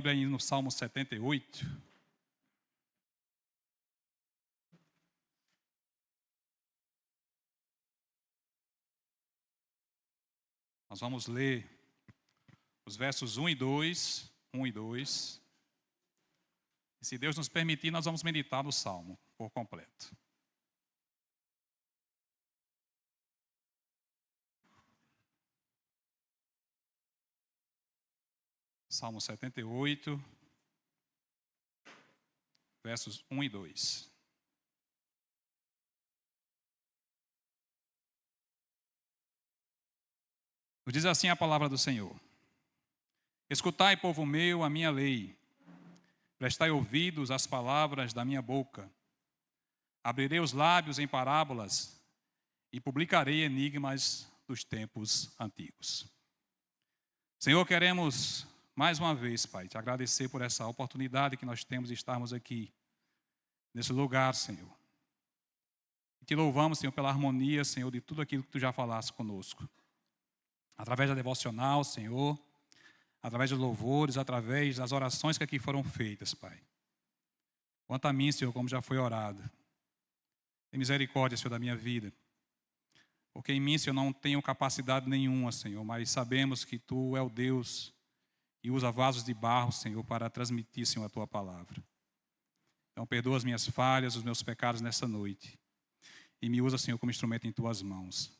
Bíblia aí no Salmo 78. Nós vamos ler os versos 1 e 2. E se Deus nos permitir, nós vamos meditar no Salmo por completo. Salmo 78, versos 1 e 2. Diz assim a palavra do Senhor: Escutai, povo meu, a minha lei, prestai ouvidos às palavras da minha boca. Abrirei os lábios em parábolas e publicarei enigmas dos tempos antigos. Senhor, queremos mais uma vez, Pai, te agradecer por essa oportunidade que nós temos de estarmos aqui, nesse lugar, Senhor. E te louvamos, Senhor, pela harmonia, Senhor, de tudo aquilo que tu já falaste conosco. Através da devocional, Senhor, através dos louvores, através das orações que aqui foram feitas, Pai. Quanto a mim, Senhor, como já foi orado, tem misericórdia, Senhor, da minha vida. Porque em mim, Senhor, não tenho capacidade nenhuma, Senhor, mas sabemos que tu é o Deus e usa vasos de barro, Senhor, para transmitir, Senhor, a tua palavra. Então, perdoa as minhas falhas, os meus pecados nessa noite. E me usa, Senhor, como instrumento em tuas mãos.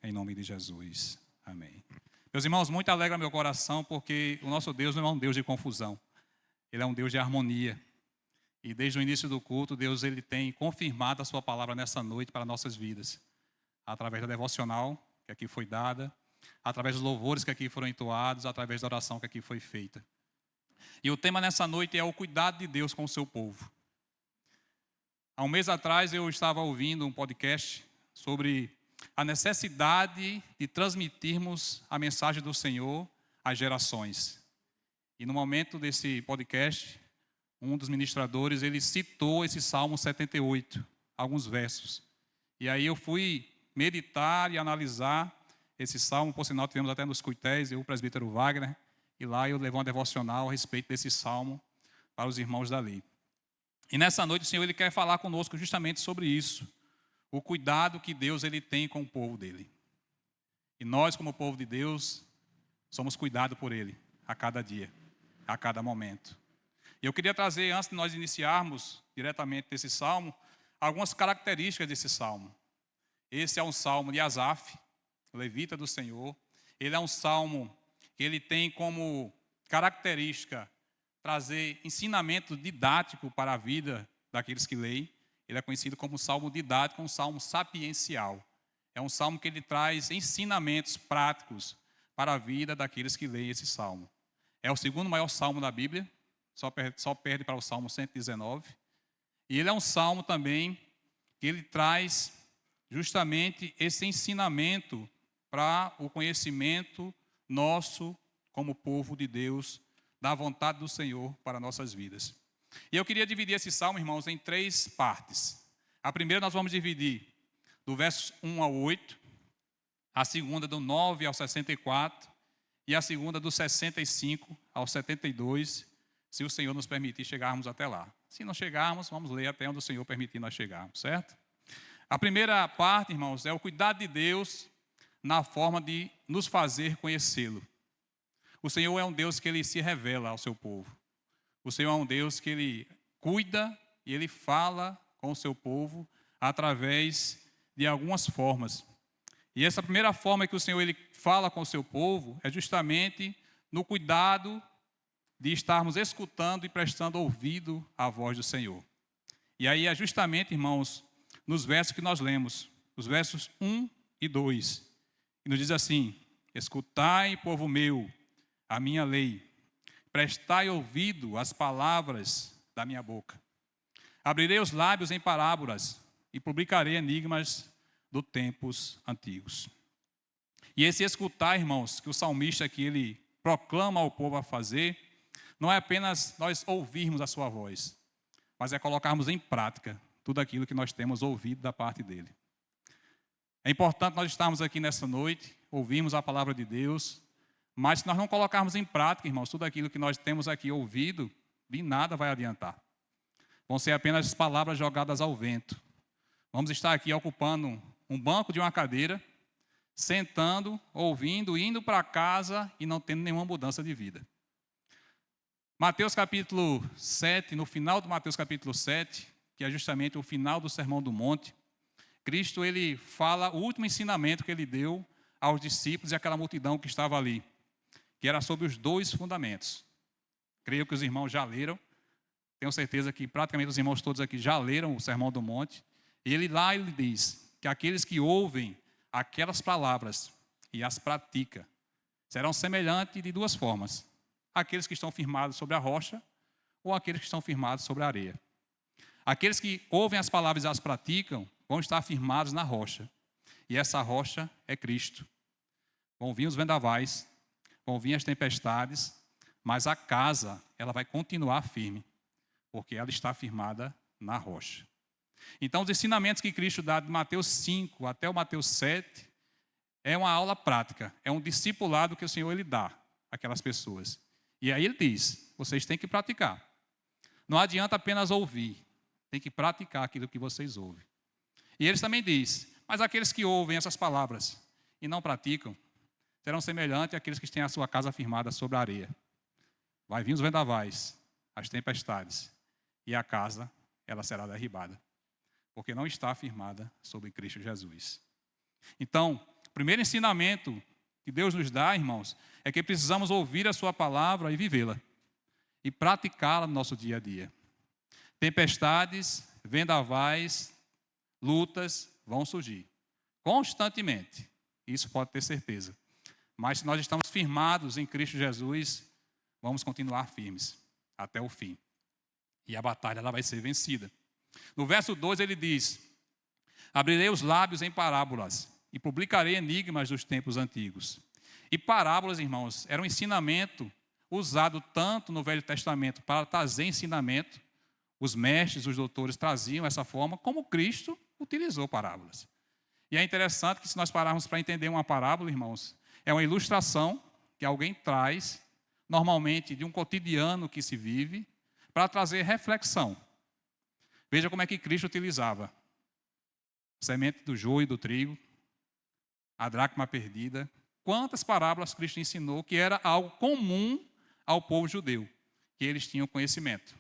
Em nome de Jesus. Amém. Meus irmãos, muito alegra meu coração, porque o nosso Deus não é um Deus de confusão. Ele é um Deus de harmonia. E desde o início do culto, Deus ele tem confirmado a sua palavra nessa noite para nossas vidas. Através da devocional que aqui foi dada, através dos louvores que aqui foram entoados, através da oração que aqui foi feita. E o tema nessa noite é o cuidado de Deus com o seu povo. Há um mês atrás eu estava ouvindo um podcast sobre a necessidade de transmitirmos a mensagem do Senhor às gerações. E no momento desse podcast, um dos ministradores, ele citou esse Salmo 78, alguns versos. E aí eu fui meditar e analisar esse salmo, por sinal tivemos até nos Cuitéis, eu, o presbítero Wagner, e lá eu levei uma devocional a respeito desse salmo para os irmãos dali. E nessa noite o Senhor ele quer falar conosco justamente sobre isso, o cuidado que Deus ele tem com o povo dele. E nós, como povo de Deus, somos cuidados por ele a cada dia, a cada momento. E eu queria trazer, antes de nós iniciarmos diretamente desse salmo, algumas características desse salmo. Esse é um salmo de Asaf, levita do Senhor. Ele é um salmo que ele tem como característica trazer ensinamento didático para a vida daqueles que leem. Ele é conhecido como salmo didático, um salmo sapiencial. É um salmo que ele traz ensinamentos práticos para a vida daqueles que leem esse salmo. É o segundo maior salmo da Bíblia, só perde para o salmo 119. E ele é um salmo também que ele traz justamente esse ensinamento para o conhecimento nosso como povo de Deus, da vontade do Senhor para nossas vidas. E eu queria dividir esse salmo, irmãos, em 3 partes. A primeira nós vamos dividir do verso 1 ao 8, a segunda do 9 ao 64 e a segunda do 65 ao 72, se o Senhor nos permitir chegarmos até lá. Se não chegarmos, vamos ler até onde o Senhor permitir nós chegarmos, certo? A primeira parte, irmãos, é o cuidado de Deus na forma de nos fazer conhecê-lo. O Senhor é um Deus que ele se revela ao seu povo. O Senhor é um Deus que ele cuida e ele fala com o seu povo através de algumas formas. E essa primeira forma que o Senhor ele fala com o seu povo é justamente no cuidado de estarmos escutando e prestando ouvido à voz do Senhor. E aí é justamente, irmãos, nos versos que nós lemos, os versos 1 e 2, que nos diz assim: Escutai, povo meu, a minha lei, prestai ouvido às palavras da minha boca. Abrirei os lábios em parábolas e publicarei enigmas dos tempos antigos. E esse escutar, irmãos, que o salmista aqui ele proclama ao povo a fazer, não é apenas nós ouvirmos a sua voz, mas é colocarmos em prática tudo aquilo que nós temos ouvido da parte dele. É importante nós estarmos aqui nessa noite, ouvirmos a palavra de Deus, Mas se nós não colocarmos em prática, irmãos, tudo aquilo que nós temos aqui ouvido, de nada vai adiantar. Vão ser apenas palavras jogadas ao vento. Vamos estar aqui ocupando um banco de uma cadeira, sentando, ouvindo, indo para casa e não tendo nenhuma mudança de vida. Mateus capítulo 7, no final do Mateus capítulo 7, que é justamente o final do Sermão do Monte, Cristo ele fala o último ensinamento que ele deu aos discípulos e àquela multidão que estava ali, que era sobre os 2 fundamentos. Creio que os irmãos já leram, tenho certeza que praticamente os irmãos todos aqui já leram o Sermão do Monte, e ele diz que aqueles que ouvem aquelas palavras e as praticam serão semelhantes de 2 formas: aqueles que estão firmados sobre a rocha ou aqueles que estão firmados sobre a areia. Aqueles que ouvem as palavras e as praticam vão estar firmados na rocha, e essa rocha é Cristo. Vão vir os vendavais, vão vir as tempestades, mas a casa ela vai continuar firme, porque ela está firmada na rocha. Então, os ensinamentos que Cristo dá de Mateus 5 até o Mateus 7 é uma aula prática, é um discipulado que o Senhor ele dá àquelas pessoas. E aí ele diz, vocês têm que praticar. Não adianta apenas ouvir, tem que praticar aquilo que vocês ouvem. E eles também diz, mas aqueles que ouvem essas palavras e não praticam, serão semelhantes àqueles que têm a sua casa firmada sobre a areia. Vai vir os vendavais, as tempestades, e a casa, ela será derribada, porque não está firmada sobre Cristo Jesus. Então, o primeiro ensinamento que Deus nos dá, irmãos, é que precisamos ouvir a sua palavra e vivê-la, e praticá-la no nosso dia a dia. Tempestades, vendavais, lutas vão surgir constantemente, isso pode ter certeza. Mas se nós estamos firmados em Cristo Jesus, vamos continuar firmes até o fim. E a batalha ela vai ser vencida. No verso 2 ele diz, abrirei os lábios em parábolas e publicarei enigmas dos tempos antigos. E parábolas, irmãos, era um ensinamento usado tanto no Velho Testamento para trazer ensinamento. Os mestres, os doutores traziam essa forma, como Cristo utilizou parábolas. E é interessante que se nós pararmos para entender uma parábola, irmãos, é uma ilustração que alguém traz, normalmente de um cotidiano que se vive, para trazer reflexão. Veja como é que Cristo utilizava a semente do joio e do trigo, a dracma perdida. Quantas parábolas Cristo ensinou que era algo comum ao povo judeu, que eles tinham conhecimento.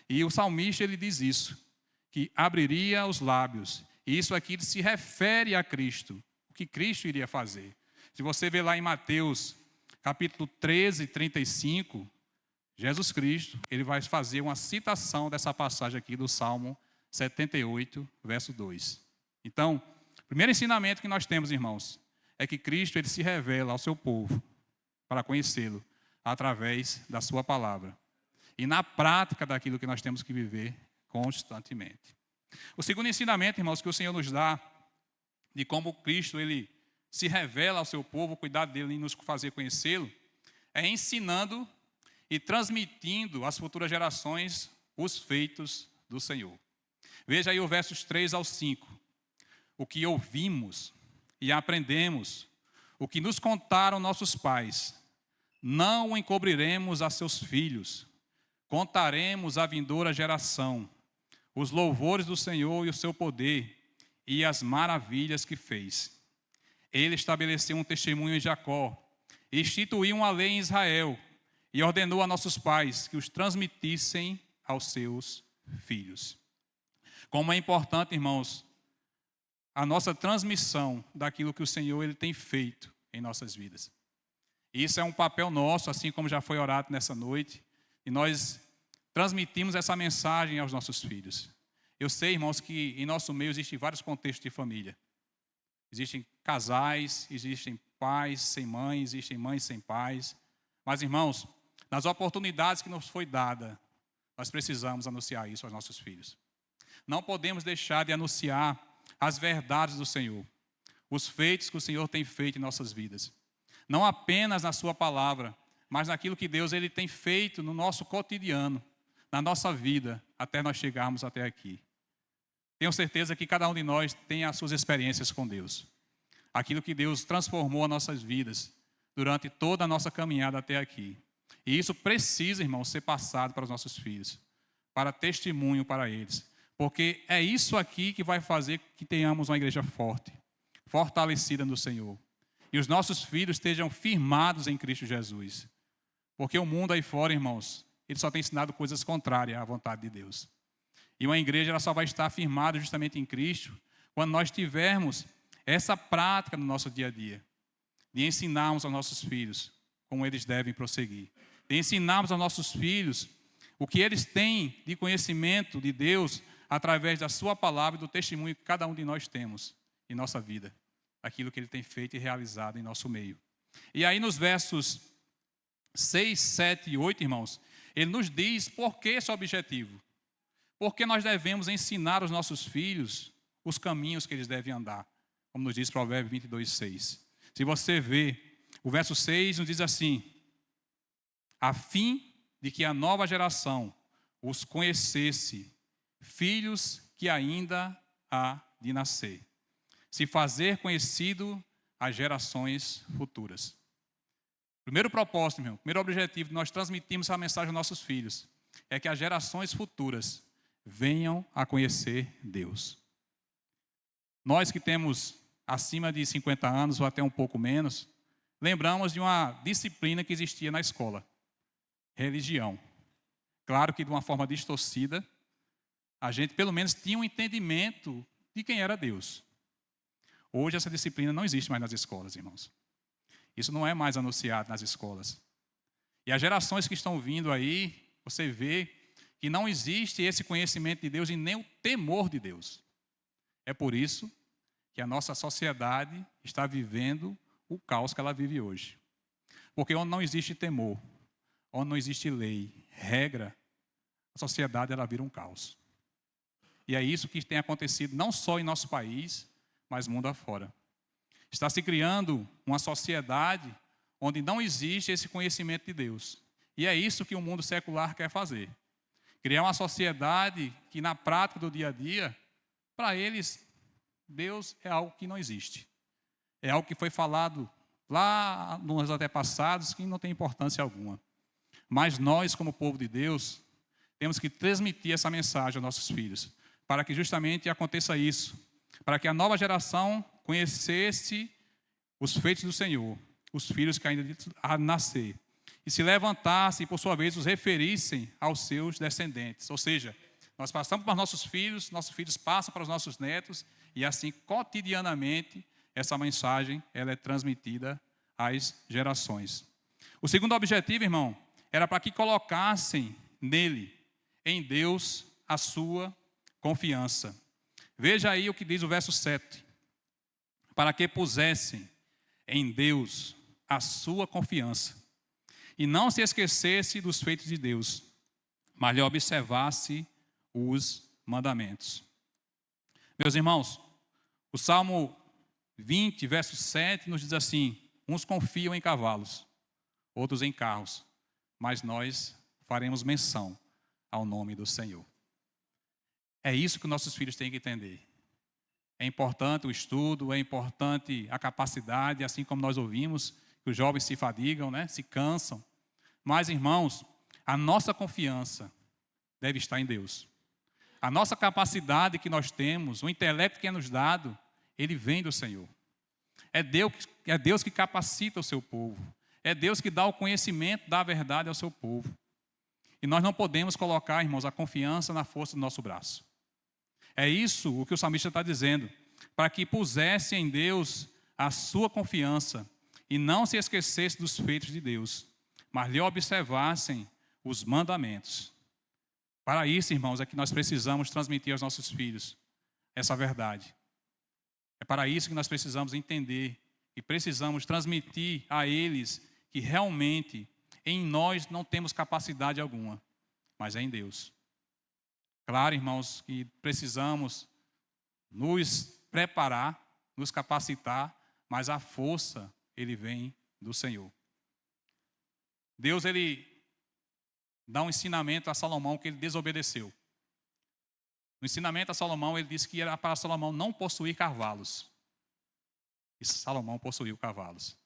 E o salmista ele diz isso, que abriria os lábios. E isso aqui se refere a Cristo, o que Cristo iria fazer. Se você ver lá em Mateus, capítulo 13, 35, Jesus Cristo, ele vai fazer uma citação dessa passagem aqui do Salmo 78, verso 2. Então, o primeiro ensinamento que nós temos, irmãos, é que Cristo ele se revela ao seu povo para conhecê-lo através da sua palavra. E na prática daquilo que nós temos que viver constantemente. O segundo ensinamento, irmãos, que o Senhor nos dá, de como Cristo ele se revela ao seu povo, o cuidado dele em nos fazer conhecê-lo, é ensinando e transmitindo às futuras gerações os feitos do Senhor. Veja aí os versos 3 ao 5. O que ouvimos e aprendemos, o que nos contaram nossos pais, não o encobriremos a seus filhos, contaremos à vindoura geração os louvores do Senhor e o seu poder e as maravilhas que fez. Ele estabeleceu um testemunho em Jacó, instituiu uma lei em Israel e ordenou a nossos pais que os transmitissem aos seus filhos. Como é importante, irmãos, a nossa transmissão daquilo que o Senhor ele tem feito em nossas vidas. Isso é um papel nosso, assim como já foi orado nessa noite, e nós transmitimos essa mensagem aos nossos filhos. Eu sei, irmãos, que em nosso meio existem vários contextos de família. Existem casais, existem pais sem mãe, existem mães sem pais. Mas, irmãos, nas oportunidades que nos foi dada, nós precisamos anunciar isso aos nossos filhos. Não podemos deixar de anunciar as verdades do Senhor, os feitos que o Senhor tem feito em nossas vidas. Não apenas na sua palavra, mas naquilo que Deus ele tem feito no nosso cotidiano, na nossa vida, até nós chegarmos até aqui. Tenho certeza que cada um de nós tem as suas experiências com Deus. Aquilo que Deus transformou as nossas vidas, durante toda a nossa caminhada até aqui. E isso precisa, irmãos, ser passado para os nossos filhos, para testemunho para eles. Porque é isso aqui que vai fazer que tenhamos uma igreja forte, fortalecida no Senhor. E os nossos filhos estejam firmados em Cristo Jesus. Porque o mundo aí fora, irmãos, ele só tem ensinado coisas contrárias à vontade de Deus. E uma igreja ela só vai estar firmada justamente em Cristo quando nós tivermos essa prática no nosso dia a dia, de ensinarmos aos nossos filhos como eles devem prosseguir, de ensinarmos aos nossos filhos o que eles têm de conhecimento de Deus através da sua palavra e do testemunho que cada um de nós temos em nossa vida, aquilo que ele tem feito e realizado em nosso meio. E aí nos versos 6, 7 e 8, irmãos, ele nos diz por que esse objetivo. Porque nós devemos ensinar aos nossos filhos os caminhos que eles devem andar, como nos diz Provérbios 22, 6. Se você vê, o verso 6 nos diz assim: a fim de que a nova geração os conhecesse, filhos que ainda há de nascer, se fazer conhecido às gerações futuras. Primeiro propósito, meu, primeiro objetivo de nós transmitirmos essa mensagem aos nossos filhos é que as gerações futuras venham a conhecer Deus. Nós que temos acima de 50 anos ou até um pouco menos, lembramos de uma disciplina que existia na escola: religião. Claro que de uma forma distorcida, a gente pelo menos tinha um entendimento de quem era Deus. Hoje essa disciplina não existe mais nas escolas, irmãos. Isso não é mais anunciado nas escolas. E as gerações que estão vindo aí, você vê que não existe esse conhecimento de Deus e nem o temor de Deus. É por isso que a nossa sociedade está vivendo o caos que ela vive hoje. Porque onde não existe temor, onde não existe lei, regra, a sociedade ela vira um caos. E é isso que tem acontecido não só em nosso país, mas mundo afora. Está se criando uma sociedade onde não existe esse conhecimento de Deus. E é isso que o mundo secular quer fazer. Criar uma sociedade que na prática do dia a dia, para eles, Deus é algo que não existe. É algo que foi falado lá nos antepassados que não tem importância alguma. Mas nós, como povo de Deus, temos que transmitir essa mensagem aos nossos filhos, para que justamente aconteça isso, para que a nova geração conhecesse os feitos do Senhor, os filhos que ainda há de nascer, e se levantassem e, por sua vez, os referissem aos seus descendentes. Ou seja, nós passamos para os nossos filhos passam para os nossos netos, e assim, cotidianamente, essa mensagem ela é transmitida às gerações. O segundo objetivo, irmão, era para que colocassem nele, em Deus, a sua confiança. Veja aí o que diz o verso 7. Para que pusessem em Deus a sua confiança, e não se esquecesse dos feitos de Deus, mas lhe observasse os mandamentos. Meus irmãos, o Salmo 20, verso 7, nos diz assim: uns confiam em cavalos, outros em carros, mas nós faremos menção ao nome do Senhor. É isso que nossos filhos têm que entender. É importante o estudo, é importante a capacidade, assim como nós ouvimos, que os jovens se fadigam, né? Se cansam. Mas, irmãos, a nossa confiança deve estar em Deus. A nossa capacidade que nós temos, o intelecto que é nos dado, ele vem do Senhor. É Deus que capacita o seu povo. É Deus que dá o conhecimento da verdade ao seu povo. E nós não podemos colocar, irmãos, a confiança na força do nosso braço. É isso o que o salmista está dizendo, para que pusesse em Deus a sua confiança e não se esquecesse dos feitos de Deus, mas lhe observassem os mandamentos. Para isso, irmãos, é que nós precisamos transmitir aos nossos filhos essa verdade. É para isso que nós precisamos entender e precisamos transmitir a eles que realmente em nós não temos capacidade alguma, mas é em Deus. Claro, irmãos, que precisamos nos preparar, nos capacitar, mas a força, ele vem do Senhor. Deus, ele dá um ensinamento a Salomão que ele desobedeceu. No ensinamento a Salomão, ele disse que era para Salomão não possuir cavalos. E Salomão possuiu cavalos.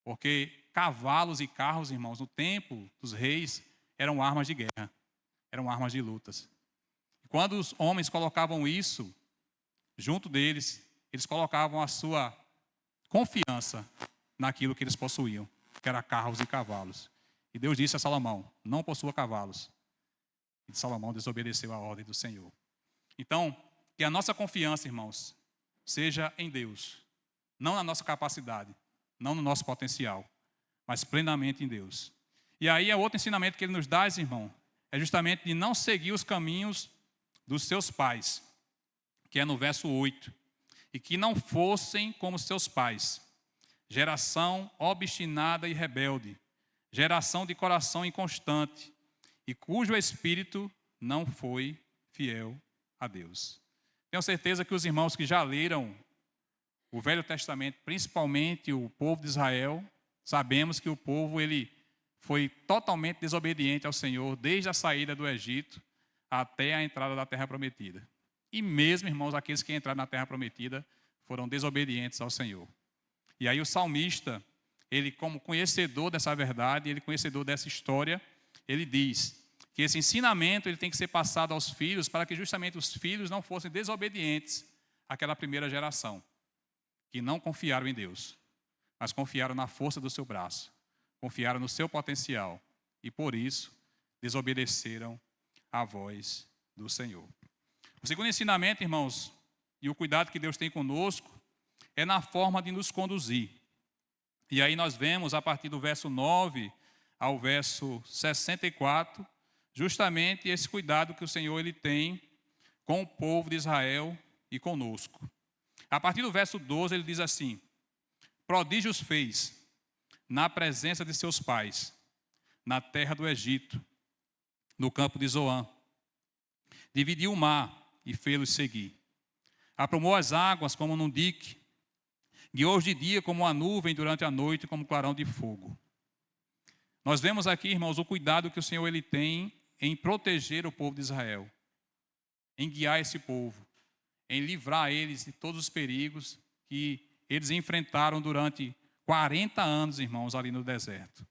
Porque cavalos e carros, irmãos, no tempo dos reis, eram armas de guerra, eram armas de lutas. E quando os homens colocavam isso junto deles, eles colocavam a sua confiança naquilo que eles possuíam, que era carros e cavalos. E Deus disse a Salomão: não possua cavalos. E Salomão desobedeceu a ordem do Senhor. Então, que a nossa confiança, irmãos, seja em Deus, não na nossa capacidade, não no nosso potencial, mas plenamente em Deus. E aí, outro ensinamento que ele nos dá, irmão, é justamente de não seguir os caminhos dos seus pais, que é no verso 8. E que não fossem como seus pais, geração obstinada e rebelde, geração de coração inconstante, e cujo espírito não foi fiel a Deus. Tenho certeza que os irmãos que já leram o Velho Testamento, principalmente o povo de Israel, sabemos que o povo ele foi totalmente desobediente ao Senhor desde a saída do Egito até a entrada da Terra Prometida. E mesmo, irmãos, aqueles que entraram na Terra Prometida foram desobedientes ao Senhor. E aí o salmista, ele como conhecedor dessa verdade, ele conhecedor dessa história, ele diz que esse ensinamento ele tem que ser passado aos filhos para que justamente os filhos não fossem desobedientes àquela primeira geração, que não confiaram em Deus, mas confiaram na força do seu braço, confiaram no seu potencial e por isso desobedeceram à voz do Senhor. O segundo ensinamento, irmãos, e o cuidado que Deus tem conosco, é na forma de nos conduzir. E aí nós vemos, a partir do verso 9 ao verso 64, justamente esse cuidado que o Senhor ele tem com o povo de Israel e conosco. A partir do verso 12, ele diz assim: prodígios fez na presença de seus pais, na terra do Egito, no campo de Zoã. Dividiu o mar e fê-los seguir. Aprumou as águas como num dique, guiou-os de dia como a nuvem, durante a noite como clarão de fogo. Nós vemos aqui, irmãos, o cuidado que o Senhor ele tem em proteger o povo de Israel, em guiar esse povo, em livrar eles de todos os perigos que eles enfrentaram durante 40 anos, irmãos, ali no deserto.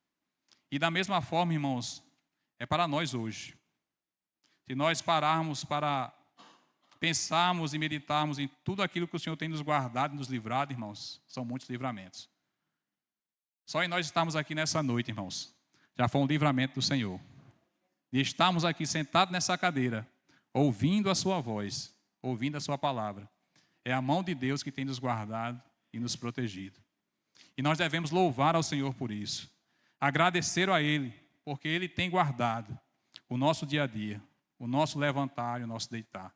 E da mesma forma, irmãos, é para nós hoje. Se nós pararmos para pensarmos e meditarmos em tudo aquilo que o Senhor tem nos guardado e nos livrado, irmãos, são muitos livramentos. Só em nós estarmos aqui nessa noite, irmãos, já foi um livramento do Senhor. E estarmos aqui sentados nessa cadeira, ouvindo a sua voz, ouvindo a sua palavra, é a mão de Deus que tem nos guardado e nos protegido. E nós devemos louvar ao Senhor por isso, agradecer a Ele, porque Ele tem guardado o nosso dia a dia, o nosso levantar e o nosso deitar.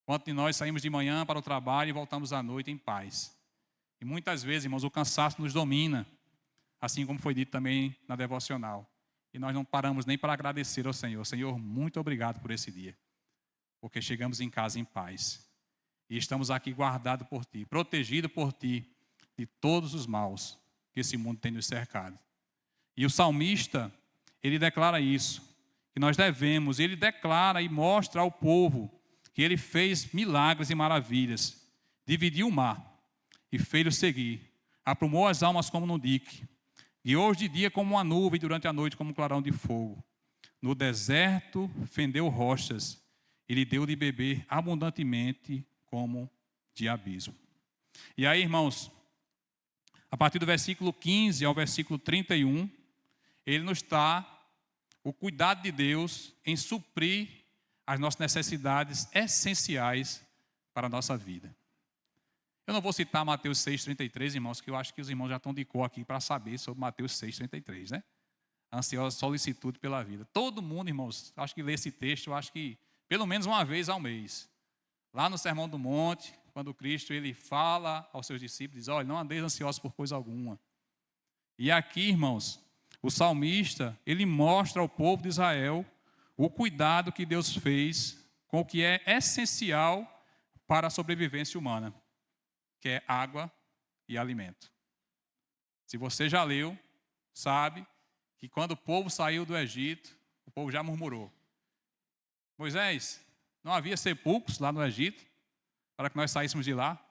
Quantos de nós saímos de manhã para o trabalho e voltamos à noite em paz. E muitas vezes, irmãos, o cansaço nos domina, assim como foi dito também na devocional. E nós não paramos nem para agradecer ao Senhor. Senhor, muito obrigado por esse dia, porque chegamos em casa em paz. E estamos aqui guardados por Ti, protegidos por Ti, de todos os maus que esse mundo tem nos cercado. E o salmista, ele declara isso, que nós devemos, ele declara e mostra ao povo que ele fez milagres e maravilhas, dividiu o mar e fez-los seguir, aprumou as almas como no dique, guiou-os de dia como uma nuvem, durante a noite como um clarão de fogo. No deserto fendeu rochas, e lhe deu de beber abundantemente como de abismo. E aí, irmãos, a partir do versículo 15 ao versículo 31, ele nos dá o cuidado de Deus em suprir as nossas necessidades essenciais para a nossa vida. Eu não vou citar Mateus 6,33, irmãos, que eu acho que os irmãos já estão de cor aqui para saber sobre Mateus 6,33, né? Ansiosa solicitude pela vida. Todo mundo, irmãos, acho que lê esse texto, eu acho que pelo menos uma vez ao mês. Lá no Sermão do Monte, quando Cristo ele fala aos seus discípulos, diz: olha, não andeis ansiosos por coisa alguma. E aqui, irmãos, o salmista, ele mostra ao povo de Israel o cuidado que Deus fez com o que é essencial para a sobrevivência humana, que é água e alimento. Se você já leu, sabe que quando o povo saiu do Egito, o povo já murmurou: Moisés, não havia sepulcros lá no Egito para que nós saíssemos de lá?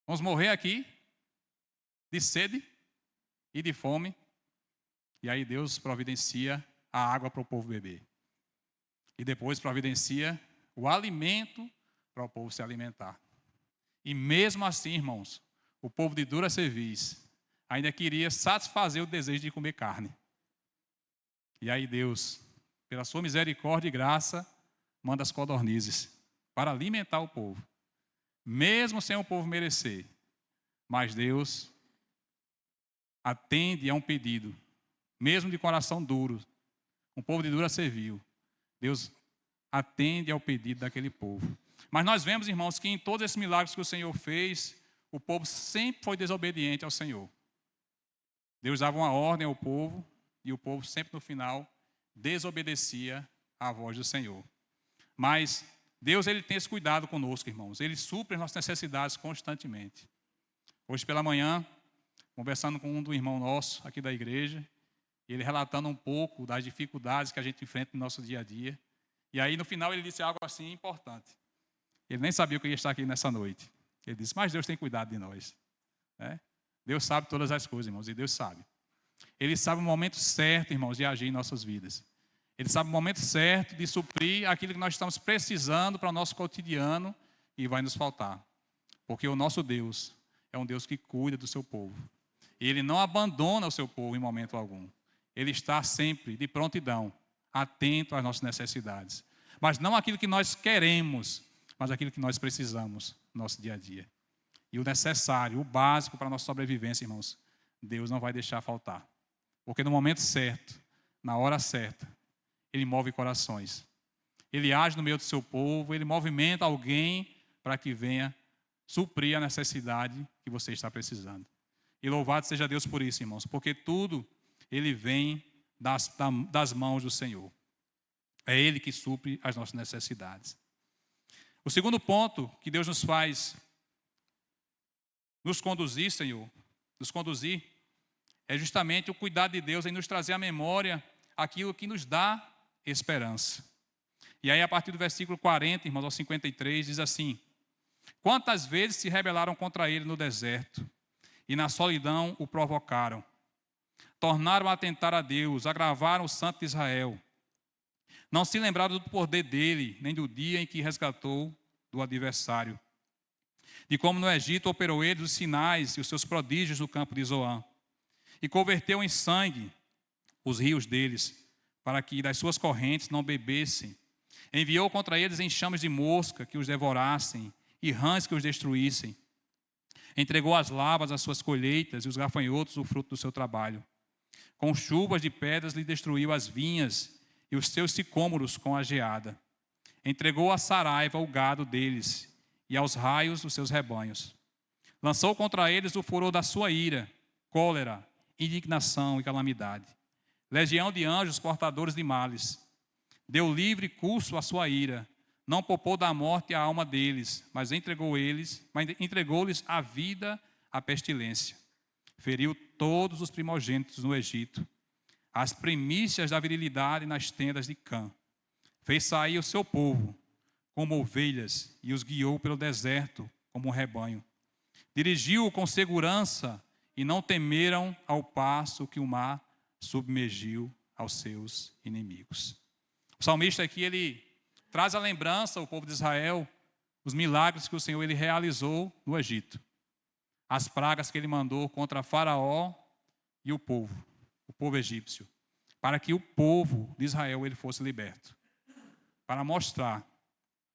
Vamos morrer aqui de sede? e de fome. E aí Deus providencia a água para o povo beber. E depois providencia o alimento para o povo se alimentar. E mesmo assim, irmãos, o povo de dura cerviz ainda queria satisfazer o desejo de comer carne. E aí Deus, pela sua misericórdia e graça, manda as codornizes para alimentar o povo. Mesmo sem o povo merecer. Mas Deus atende a um pedido, mesmo de coração duro, um povo de dura servil. Deus atende ao pedido daquele povo. Mas nós vemos, irmãos, que em todos esses milagres que o Senhor fez, o povo sempre foi desobediente ao Senhor. Deus dava uma ordem ao povo e o povo sempre no final desobedecia à voz do Senhor. Mas Deus, ele tem esse cuidado conosco, irmãos. Ele supre as nossas necessidades constantemente. Hoje pela manhã, conversando com um do irmão nosso aqui da igreja, ele relatando um pouco das dificuldades que a gente enfrenta no nosso dia a dia. E aí no final ele disse algo assim importante. Ele nem sabia que eu ia estar aqui nessa noite. Ele disse, mas Deus tem cuidado de nós. Deus sabe todas as coisas, irmãos, e Deus sabe. Ele sabe o momento certo, irmãos, de agir em nossas vidas. Ele sabe o momento certo de suprir aquilo que nós estamos precisando para o nosso cotidiano e vai nos faltar. Porque o nosso Deus é um Deus que cuida do seu povo. E Ele não abandona o seu povo em momento algum. Ele está sempre de prontidão, atento às nossas necessidades. Mas não aquilo que nós queremos, mas aquilo que nós precisamos no nosso dia a dia. E o necessário, o básico para a nossa sobrevivência, irmãos, Deus não vai deixar faltar. Porque no momento certo, na hora certa, Ele move corações. Ele age no meio do seu povo, Ele movimenta alguém para que venha suprir a necessidade que você está precisando. E louvado seja Deus por isso, irmãos, porque tudo Ele vem das mãos do Senhor. É Ele que supre as nossas necessidades. O segundo ponto que Deus nos faz nos conduzir, Senhor, nos conduzir, é justamente o cuidado de Deus em nos trazer à memória aquilo que nos dá esperança. E aí, a partir do versículo 40, irmãos, ao 53, diz assim: quantas vezes se rebelaram contra ele no deserto, e na solidão o provocaram. Tornaram a atentar a Deus, agravaram o Santo de Israel. Não se lembraram do poder dele, nem do dia em que resgatou do adversário. De como no Egito operou ele os sinais e os seus prodígios no campo de Zoã. E converteu em sangue os rios deles, para que das suas correntes não bebessem. Enviou contra eles enxames de mosca que os devorassem, e rãs que os destruíssem. Entregou as lavas às suas colheitas e os gafanhotos o fruto do seu trabalho. Com chuvas de pedras lhe destruiu as vinhas e os seus sicômoros com a geada. Entregou à saraiva o gado deles e aos raios os seus rebanhos. Lançou contra eles o furor da sua ira, cólera, indignação e calamidade. Legião de anjos portadores de males. Deu livre curso à sua ira. Não poupou da morte a alma deles, mas entregou-lhes a vida à pestilência. Feriu todos os primogênitos no Egito, as primícias da virilidade nas tendas de Cã. Fez sair o seu povo como ovelhas e os guiou pelo deserto como um rebanho. Dirigiu-o com segurança e não temeram ao passo que o mar submergiu aos seus inimigos. O salmista aqui, ele traz à lembrança ao povo de Israel os milagres que o Senhor ele realizou no Egito. As pragas que ele mandou contra Faraó e o povo egípcio, para que o povo de Israel ele fosse liberto. Para mostrar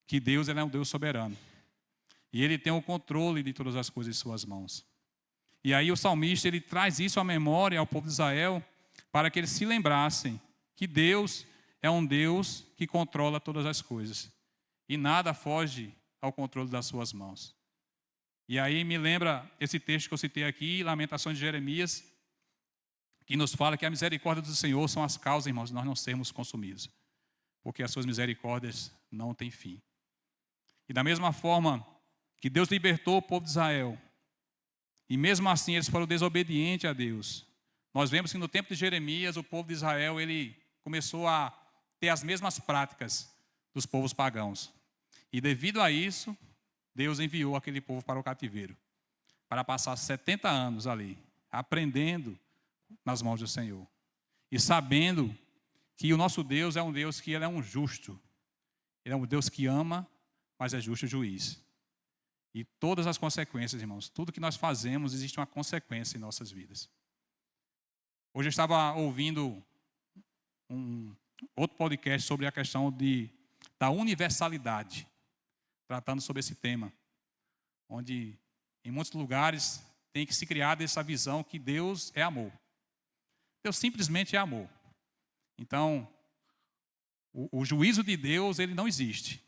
que Deus ele é um Deus soberano. E ele tem o controle de todas as coisas em suas mãos. E aí o salmista ele traz isso à memória ao povo de Israel, para que eles se lembrassem que Deus é um Deus que controla todas as coisas. E nada foge ao controle das suas mãos. E aí me lembra esse texto que eu citei aqui, Lamentações de Jeremias, que nos fala que a misericórdia do Senhor são as causas, irmãos, de nós não sermos consumidos. Porque as suas misericórdias não têm fim. E da mesma forma que Deus libertou o povo de Israel, e mesmo assim eles foram desobedientes a Deus, nós vemos que no tempo de Jeremias, o povo de Israel ele começou a ter as mesmas práticas dos povos pagãos. E devido a isso, Deus enviou aquele povo para o cativeiro, para passar 70 anos ali, aprendendo nas mãos do Senhor. E sabendo que o nosso Deus é um Deus que ele é um justo. Ele é um Deus que ama, mas é justo juiz. E todas as consequências, irmãos, tudo que nós fazemos, existe uma consequência em nossas vidas. Hoje eu estava ouvindo um outro podcast sobre a questão da universalidade, tratando sobre esse tema, onde em muitos lugares tem que se criar essa visão que Deus é amor. Deus simplesmente é amor. Então, o juízo de Deus, ele não existe.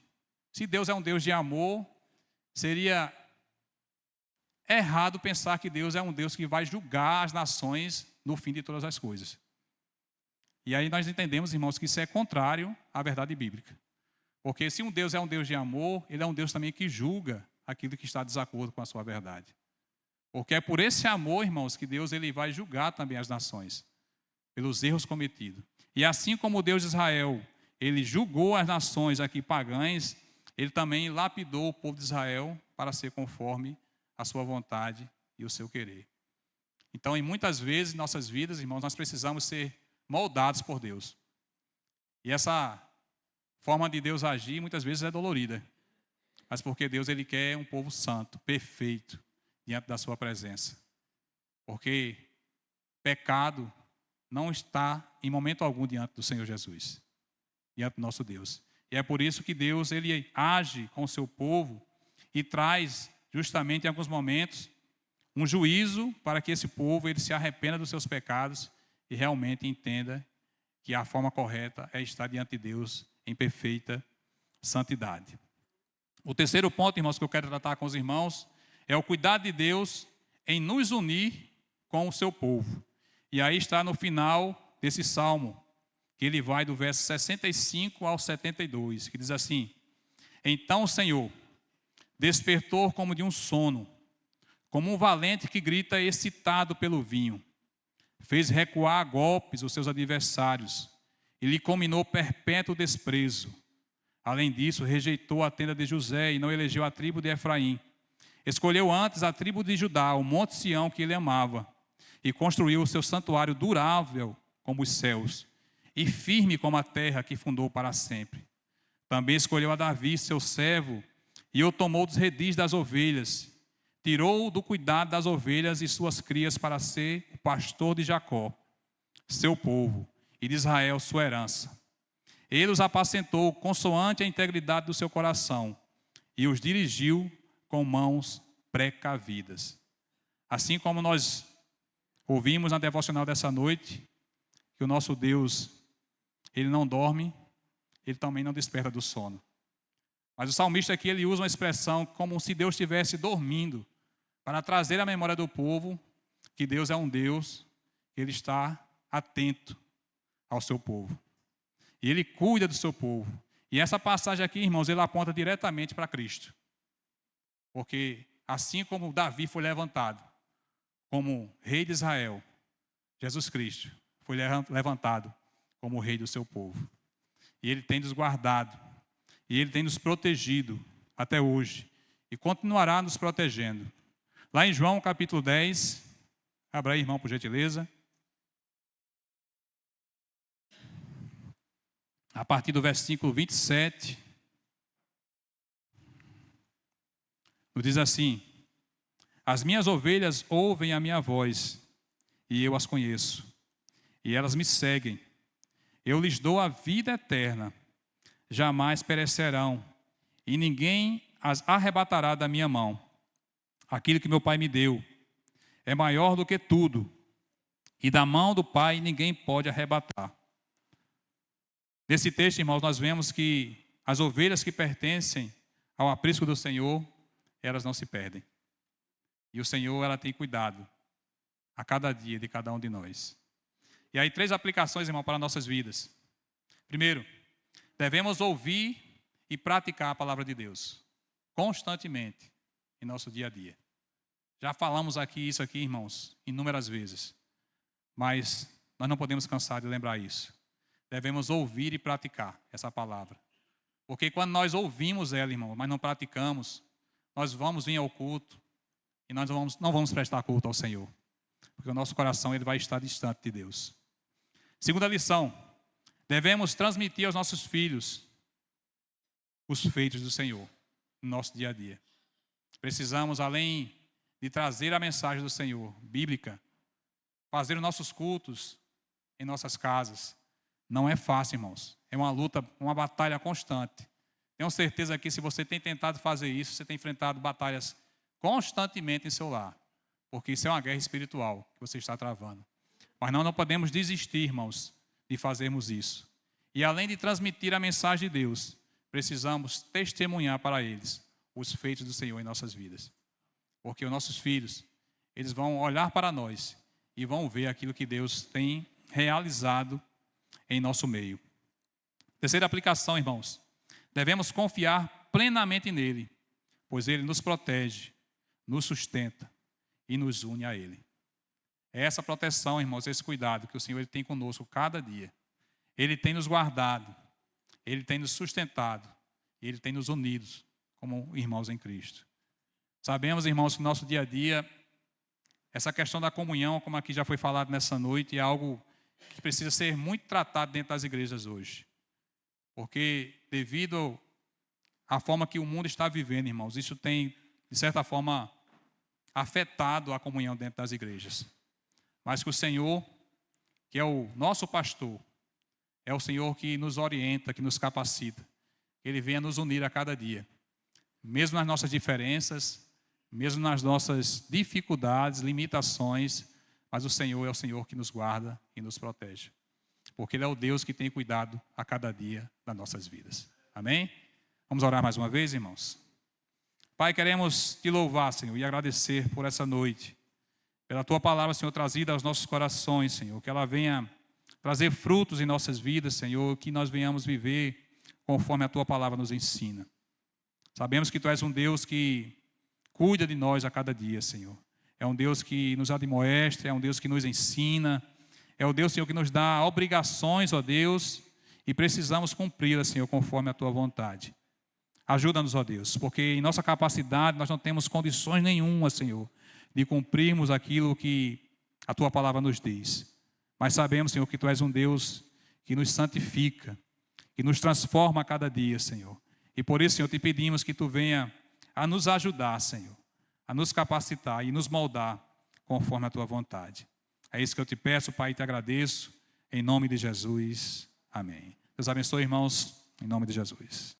Se Deus é um Deus de amor, seria errado pensar que Deus é um Deus que vai julgar as nações no fim de todas as coisas. E aí nós entendemos, irmãos, que isso é contrário à verdade bíblica. Porque se um Deus é um Deus de amor, ele é um Deus também que julga aquilo que está em desacordo com a sua verdade. Porque é por esse amor, irmãos, que Deus ele vai julgar também as nações, pelos erros cometidos. E assim como o Deus de Israel, ele julgou as nações aqui pagãs, ele também lapidou o povo de Israel para ser conforme a sua vontade e o seu querer. Então, em muitas vezes em nossas vidas, irmãos, nós precisamos ser moldados por Deus. E essa forma de Deus agir muitas vezes é dolorida. Mas porque Deus ele quer um povo santo, perfeito, diante da sua presença. Porque pecado não está em momento algum diante do Senhor Jesus, diante do nosso Deus. E é por isso que Deus ele age com o seu povo e traz justamente em alguns momentos um juízo para que esse povo ele se arrependa dos seus pecados e realmente entenda que a forma correta é estar diante de Deus em perfeita santidade. O terceiro ponto, irmãos, que eu quero tratar com os irmãos é o cuidado de Deus em nos unir com o seu povo. E aí está no final desse salmo, que ele vai do verso 65 ao 72, que diz assim: Então o Senhor despertou como de um sono, como um valente que grita excitado pelo vinho. Fez recuar a golpes os seus adversários e lhe comminou perpétuo desprezo. Além disso, rejeitou a tenda de José e não elegeu a tribo de Efraim. Escolheu antes a tribo de Judá, o monte Sião que ele amava, e construiu o seu santuário durável como os céus, e firme como a terra que fundou para sempre. Também escolheu a Davi, seu servo, e o tomou dos redis das ovelhas, tirou-o do cuidado das ovelhas e suas crias para ser o pastor de Jacó, seu povo, e de Israel, sua herança. Ele os apacentou consoante a integridade do seu coração e os dirigiu com mãos precavidas. Assim como nós ouvimos na devocional dessa noite, que o nosso Deus, ele não dorme, ele também não desperta do sono. Mas o salmista aqui, ele usa uma expressão como se Deus estivesse dormindo, para trazer à memória do povo que Deus é um Deus, que ele está atento ao seu povo. E ele cuida do seu povo. E essa passagem aqui, irmãos, ele aponta diretamente para Cristo. Porque assim como Davi foi levantado como rei de Israel, Jesus Cristo foi levantado como rei do seu povo. E ele tem nos guardado. E ele tem nos protegido até hoje. E continuará nos protegendo. Lá em João capítulo 10, abra aí, irmão, por gentileza. A partir do versículo 27, nos diz assim: As minhas ovelhas ouvem a minha voz, e eu as conheço, e elas me seguem. Eu lhes dou a vida eterna, jamais perecerão, e ninguém as arrebatará da minha mão. Aquilo que meu Pai me deu é maior do que tudo, e da mão do Pai ninguém pode arrebatar. Nesse texto, irmãos, nós vemos que as ovelhas que pertencem ao aprisco do Senhor, elas não se perdem. E o Senhor, ela tem cuidado a cada dia de cada um de nós. E aí 3 aplicações, irmão, para nossas vidas. Primeiro, devemos ouvir e praticar a palavra de Deus constantemente em nosso dia a dia. Já falamos isso aqui, irmãos, inúmeras vezes. Mas nós não podemos cansar de lembrar isso. Devemos ouvir e praticar essa palavra. Porque quando nós ouvimos ela, irmão, mas não praticamos, nós vamos vir ao culto e nós não vamos prestar culto ao Senhor. porque o nosso coração ele vai estar distante de Deus. Segunda lição, devemos transmitir aos nossos filhos os feitos do Senhor no nosso dia a dia. Precisamos, além de trazer a mensagem do Senhor, bíblica, fazer os nossos cultos em nossas casas. Não é fácil, irmãos. É uma luta, uma batalha constante. Tenho certeza que se você tem tentado fazer isso, você tem enfrentado batalhas constantemente em seu lar. Porque isso é uma guerra espiritual que você está travando. Mas nós não podemos desistir, irmãos, de fazermos isso. E além de transmitir a mensagem de Deus, precisamos testemunhar para eles os feitos do Senhor em nossas vidas. Porque os nossos filhos, eles vão olhar para nós e vão ver aquilo que Deus tem realizado em nosso meio. Terceira aplicação, irmãos. Devemos confiar plenamente nele, pois ele nos protege, nos sustenta e nos une a ele. É essa proteção, irmãos, esse cuidado que o Senhor ele tem conosco cada dia. Ele tem nos guardado, ele tem nos sustentado, ele tem nos unidos como irmãos em Cristo. Sabemos, irmãos, que no nosso dia a dia, essa questão da comunhão, como aqui já foi falado nessa noite, é algo que precisa ser muito tratado dentro das igrejas hoje. Porque devido à forma que o mundo está vivendo, irmãos, isso tem, de certa forma, afetado a comunhão dentro das igrejas. Mas que o Senhor, que é o nosso pastor, é o Senhor que nos orienta, que nos capacita. Ele venha nos unir a cada dia. Mesmo nas nossas diferenças, mesmo nas nossas dificuldades, limitações, mas o Senhor é o Senhor que nos guarda e nos protege. Porque Ele é o Deus que tem cuidado a cada dia das nossas vidas. Amém? Vamos orar mais uma vez, irmãos? Pai, queremos Te louvar, Senhor, e agradecer por essa noite. Pela Tua palavra, Senhor, trazida aos nossos corações, Senhor. Que ela venha trazer frutos em nossas vidas, Senhor. Que nós venhamos viver conforme a Tua palavra nos ensina. Sabemos que Tu és um Deus que cuida de nós a cada dia, Senhor. É um Deus que nos admoesta, é um Deus que nos ensina. É o Deus, Senhor, que nos dá obrigações, ó Deus, e precisamos cumpri-las, Senhor, conforme a Tua vontade. Ajuda-nos, ó Deus, porque em nossa capacidade nós não temos condições nenhuma, Senhor, de cumprirmos aquilo que a Tua palavra nos diz. Mas sabemos, Senhor, que Tu és um Deus que nos santifica, que nos transforma a cada dia, Senhor. E por isso, Senhor, Te pedimos que Tu venha a nos ajudar, Senhor, a nos capacitar e nos moldar conforme a Tua vontade. É isso que eu Te peço, Pai, e Te agradeço, em nome de Jesus. Amém. Deus abençoe, irmãos, em nome de Jesus.